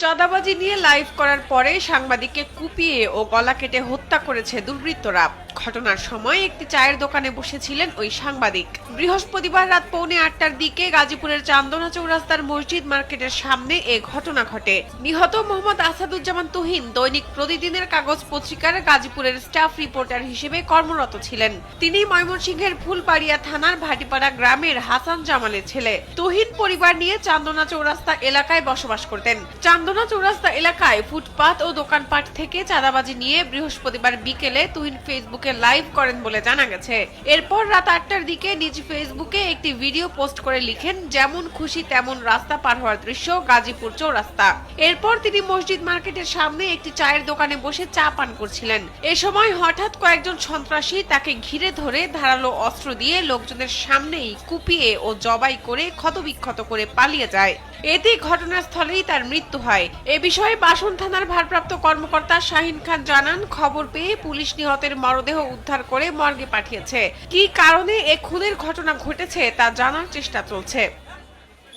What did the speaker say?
চাঁদাবাজি নিয়ে লাইভ করার পরে সাংবাদিককে কুপিয়ে ও গলা কেটে হত্যা করেছে দুর্বৃত্তরা। ঘটনার সময় একটি চায়ের দোকানে বসেছিলেন ওই সাংবাদিক। বৃহস্পতিবার রাত 8:45টার দিকে গাজীপুরের চান্দনা চৌরাস্তার মসজিদ মার্কেটের সামনে এ ঘটনা ঘটে। নিহত মোহাম্মদ আসাদুজ্জামান তুহিন দৈনিক প্রতিদিনের কাগজ পত্রিকার গাজীপুরের স্টাফ রিপোর্টার হিসেবে কর্মরত ছিলেন। তিনি ময়মনসিংহের ফুলবাড়িয়া থানার ভাটিপাড়া গ্রামের হাসান জামালের ছেলে। তুহিন পরিবার নিয়ে চান্দনা চৌরাস্তা এলাকায় বসবাস করতেন। চান্দনা চৌরাস্তা এলাকায় ফুটপাত ও দোকানপাট থেকে চাঁদাবাজি নিয়ে বৃহস্পতিবার বিকেলে তুহিন ফেসবুকে লাইভ করেন বলে জানা গেছে। এরপর রাত 8টার দিকে নিজ ফেসবুকে একটি ভিডিও পোস্ট করে লিখেন, যেমন খুশি তেমন রাস্তা পার হওয়ার দৃশ্য গাজীপুর চৌরাস্তা। এরপর তিনি মসজিদ মার্কেটের সামনে একটি চায়ের দোকানে বসে চা পান করছিলেন। এ সময় হঠাৎ কয়েকজন সন্ত্রাসী তাকে ঘিরে ধরে ধারালো অস্ত্র দিয়ে লোকজনের সামনেই কুপিয়ে ও জবাই করে ক্ষতবিক্ষত করে পালিয়ে যায়। এতে ঘটনাস্থলেই তার মৃত্যু হয়। এ বিষয়ে বাসন থানার ভারপ্রাপ্ত কর্মকর্তা শাহিন খান জানান, খবর পেয়ে পুলিশ নিহতের মরদেহ উদ্ধার করে মর্গে পাঠিয়েছে। কি কারণে এ খুনের ঘটনা ঘটেছে তা জানার চেষ্টা চলছে।